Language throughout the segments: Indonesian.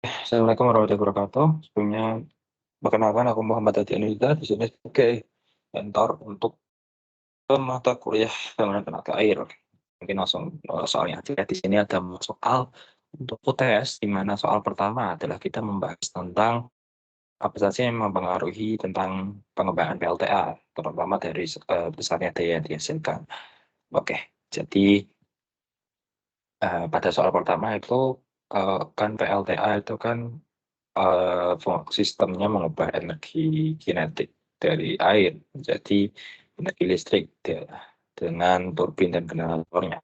Assalamualaikum warahmatullahi wabarakatuh. Sebelumnya, perkenalkan aku Muhammad Hadi Anilda, di sini sebagai mentor untuk mata kuliah Bangunan Tenaga Air. Mungkin langsung soalnya aja. Di sini ada soal untuk UTS, di mana soal pertama adalah kita membahas tentang apa saja yang mempengaruhi tentang pengembangan PLTA, terutama dari besarnya daya yang dihasilkan. Oke, jadi pada soal pertama itu kan PLTA itu kan sistemnya mengubah energi kinetik dari air menjadi energi listrik dengan turbin dan generatornya.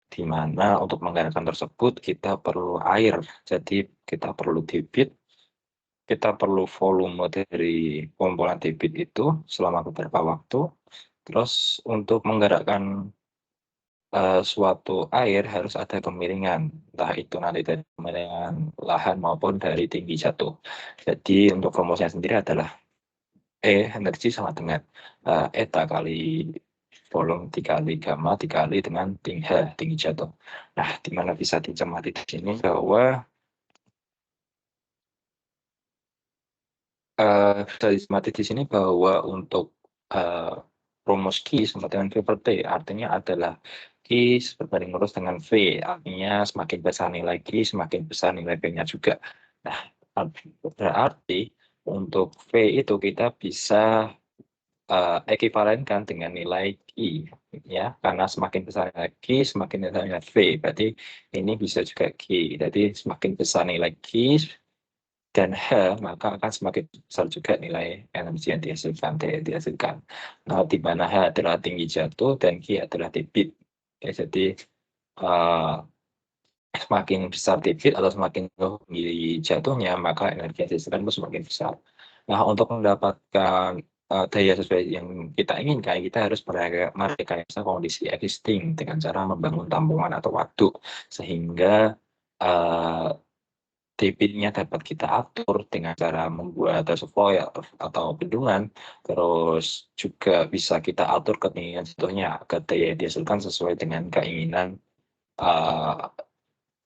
Di mana untuk menggerakkan tersebut kita perlu air, jadi kita perlu debit, kita perlu volume dari kumpulan debit itu selama beberapa waktu. Terus untuk menggerakkan suatu air harus ada kemiringan, entah itu nanti dari kemiringan lahan maupun dari tinggi jatuh. Jadi untuk rumusnya sendiri adalah energi sama dengan eta kali volume dikali gamma dikali dengan tinggi jatuh. Nah, di mana bisa dicermati di sini bahwa bisa dicermati di sini bahwa untuk uh, rumus Q sama dengan V per T artinya adalah Q berbanding lurus dengan V, artinya semakin besar nilai Q semakin besar nilai V-nya juga. Nah, berarti untuk V itu kita bisa ekivalenkan dengan nilai Q, ya, karena semakin besar nilai Q semakin besar nilai V, berarti ini bisa juga Q. Jadi semakin besar nilai Q dan H, maka akan semakin besar juga nilai energi yang dihasilkan. Nah, di mana H adalah tinggi jatuh dan Q adalah debit. Ya, jadi semakin besar debit atau semakin tinggi jatuhnya, maka energi yang dihasilkan pun semakin besar. Nah, untuk mendapatkan daya sesuai yang kita inginkan, kita harus merekayasa kondisi existing dengan cara membangun tampungan atau waduk, sehingga debitnya dapat kita atur dengan cara membuat reservoir atau bendungan, terus juga bisa kita atur ketinggian jatuhnya agar daya yang dihasilkan sesuai dengan uh,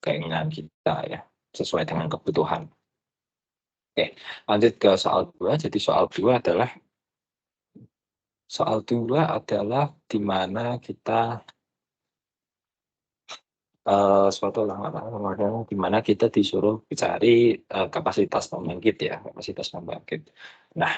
keinginan kita, ya, sesuai dengan kebutuhan. Oke, lanjut ke soal 2. Jadi soal dua adalah di mana kita suatu di mana kita disuruh cari kapasitas pembangkit, ya, kapasitas pembangkit. Nah,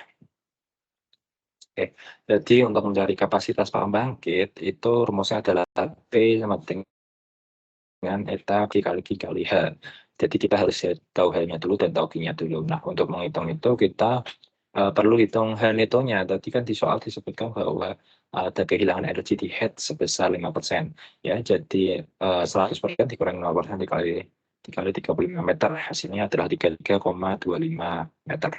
oke. Jadi untuk mencari kapasitas pembangkit itu rumusnya adalah P sama dengan eta dikali H. Jadi kita harus tahu H-nya dulu dan tahu Q-nya dulu. Nah, untuk menghitung itu kita perlu hitung H netonya. Tadi kan di soal disebutkan bahwa ada kehilangan energi di head sebesar 5%. Ya, jadi 100% dikurangi 5% dikali 35 meter. Hasilnya adalah 33,25 meter.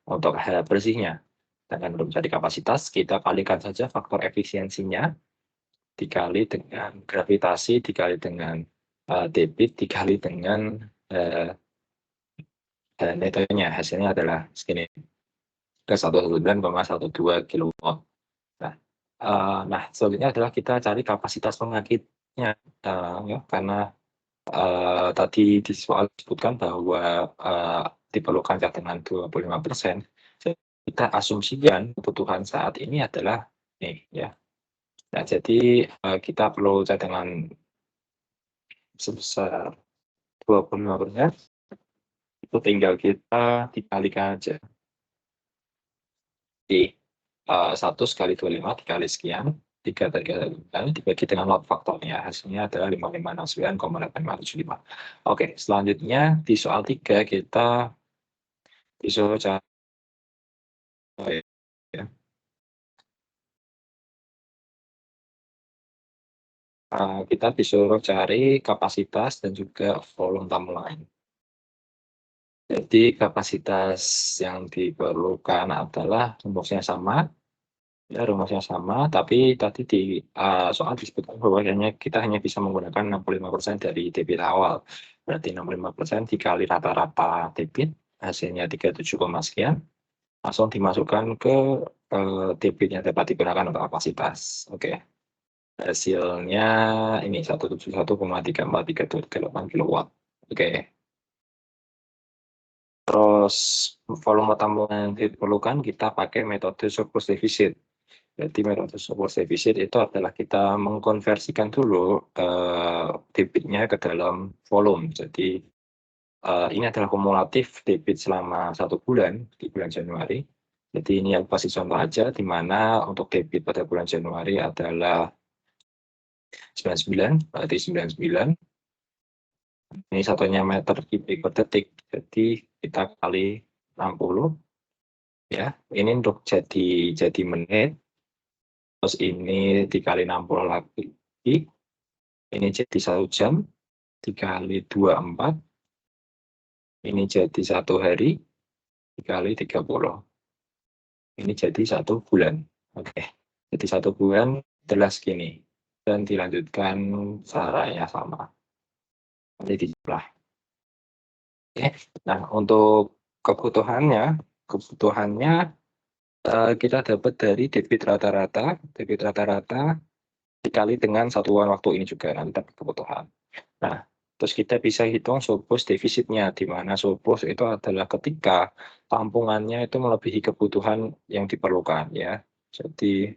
Untuk H bersihnya. Dengan mencari kapasitas, kita kalikan saja faktor efisiensinya dikali dengan gravitasi, dikali dengan debit, dikali dengan netonya. Hasilnya adalah segini, ke 119,12 kilowatt. Nah, selanjutnya adalah kita cari kapasitas pembangkitnya, ya, karena tadi di soal disebutkan bahwa diperlukan cadangan 25%. Jadi kita asumsikan kebutuhan saat ini adalah nih, ya. Nah, jadi kita perlu cadangan sebesar 25%, itu tinggal kita dikalikan aja. Di 1 kali 25 dikali sekian, 3 dibagi dengan lot faktornya, hasilnya adalah 5569,8575. Oke, selanjutnya di soal 3 kita disuruh cari, ya. Kita disuruh cari kapasitas dan juga volume tampungan. Jadi kapasitas yang diperlukan adalah rumusnya sama, ya, rumusnya sama, tapi tadi di soal disebutkan bahwa kita hanya bisa menggunakan 65% dari debit awal. Berarti 65% dikali rata-rata debit, hasilnya 37, sekian, langsung dimasukkan ke debit yang dapat digunakan untuk kapasitas. Oke. Hasilnya ini 171,3438 kilowatt. Oke. Terus volume tampungan yang diperlukan kita pakai metode surplus defisit. Jadi metode surplus defisit itu adalah kita mengkonversikan dulu debitnya ke dalam volume. Jadi ini adalah kumulatif debit selama 1 bulan di bulan Januari. Jadi ini yang kasih contoh aja, di mana untuk debit pada bulan Januari adalah 99, berarti 99. Ini satunya meter kubik per detik, jadi kita kali 60. Ya, ini untuk jadi menit. Terus ini dikali 60 lagi. Ini jadi 1 jam, dikali 24. Ini jadi 1 hari, dikali 30. Ini jadi 1 bulan. Oke, jadi 1 bulan jelas gini. Dan dilanjutkan caranya sama. Nanti dijumlah. Oke, nah untuk kebutuhannya kita dapat dari debit rata-rata dikali dengan satuan waktu ini juga nanti dapat kebutuhan. Nah, terus kita bisa hitung surplus defisitnya, di mana surplus itu adalah ketika tampungannya itu melebihi kebutuhan yang diperlukan ya. Jadi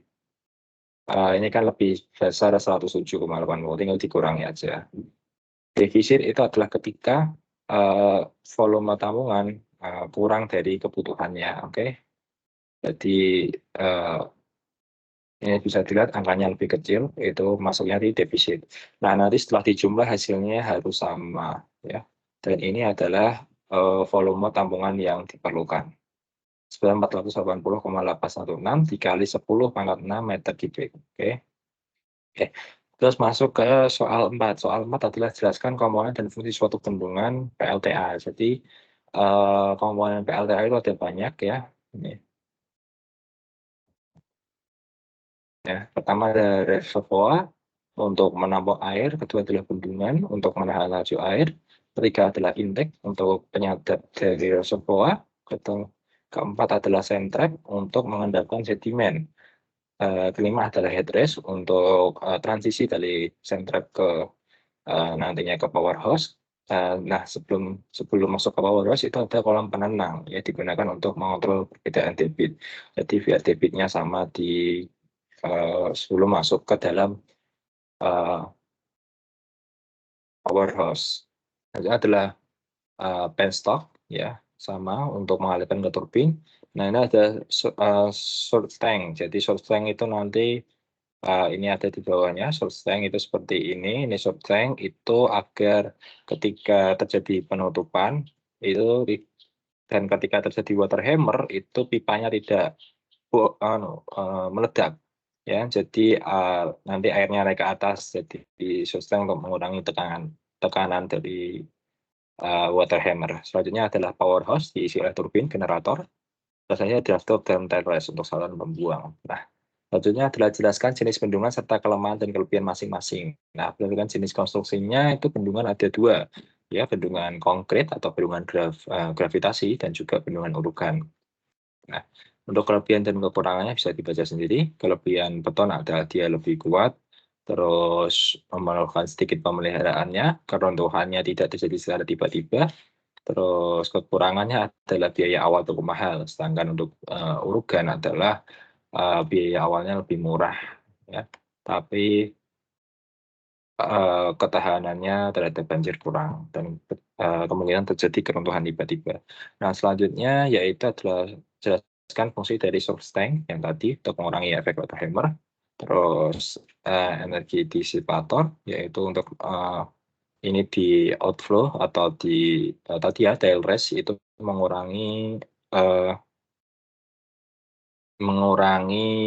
ini kan lebih besar 107,80, tinggal dikurangi aja. Defisit itu adalah ketika volume tabungan kurang dari kebutuhannya, oke? Jadi ini bisa dilihat angkanya lebih kecil, itu masuknya di defisit. Nah, nanti setelah dijumlah hasilnya harus sama, ya. Dan ini adalah volume tabungan yang diperlukan. 480,816 dikali 10 × 6 meter kubik. Oke. Oke. Terus masuk ke soal 4. Soal 4 adalah jelaskan komponen dan fungsi suatu bendungan PLTA. Jadi komponen PLTA itu ada banyak ya. Ini. Ya, pertama ada reservoir untuk menampung air, kedua adalah bendungan untuk menahan laju air, ketiga adalah intake untuk penyadap dari reservoir, keempat adalah sentrep untuk mengendapkan sedimen. Kelima adalah headrest untuk transisi dari sentrep ke nantinya ke power hose. Nah, sebelum masuk ke power hose itu ada kolam penenang ya, digunakan untuk mengontrol perbedaan debit. Jadi biar debitnya sama di sebelum masuk ke dalam power hose. Itu adalah penstock ya, sama untuk mengalirkan ke turbin. Nah, ini ada surge tank. Jadi surge tank itu nanti ini ada di bawahnya. Surge tank itu seperti ini. Ini surge tank itu agar ketika terjadi penutupan itu dan ketika terjadi water hammer itu pipanya tidak meledak ya. Jadi nanti airnya naik ke atas, jadi surge tank untuk mengurangi tekanan dari water hammer. Selanjutnya adalah power hose diisi oleh turbin generator. Biasanya draft dan tail race untuk saluran pembuang. Nah, selanjutnya adalah jelaskan jenis bendungan serta kelemahan dan kelebihan masing-masing. Nah, berdasarkan jenis konstruksinya itu bendungan ada dua, ya, bendungan konkret atau bendungan gravitasi dan juga bendungan urugan. Nah, untuk kelebihan dan kekurangannya bisa dibaca sendiri. Kelebihan beton adalah dia lebih kuat, terus memerlukan sedikit pemeliharaannya, keruntuhannya tidak terjadi secara tiba-tiba, terus kekurangannya adalah biaya awal cukup mahal, sedangkan untuk urugan adalah biaya awalnya lebih murah, ya. Tapi ketahanannya terhadap banjir kurang dan kemungkinan terjadi keruntuhan tiba-tiba. Nah, selanjutnya yaitu adalah jelaskan fungsi dari surge tank yang tadi untuk mengurangi efek water hammer, terus energi disipator yaitu untuk ini di outflow atau di tadi ya tail race itu mengurangi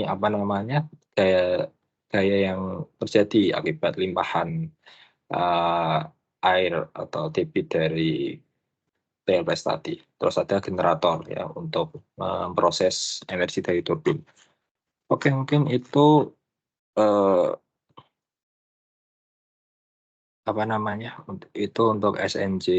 apa namanya gaya yang terjadi akibat limpahan air atau debit dari TLS tadi. Terus ada generator ya untuk memproses energi dari turbin. Oke, mungkin itu apa namanya? Itu untuk SNJ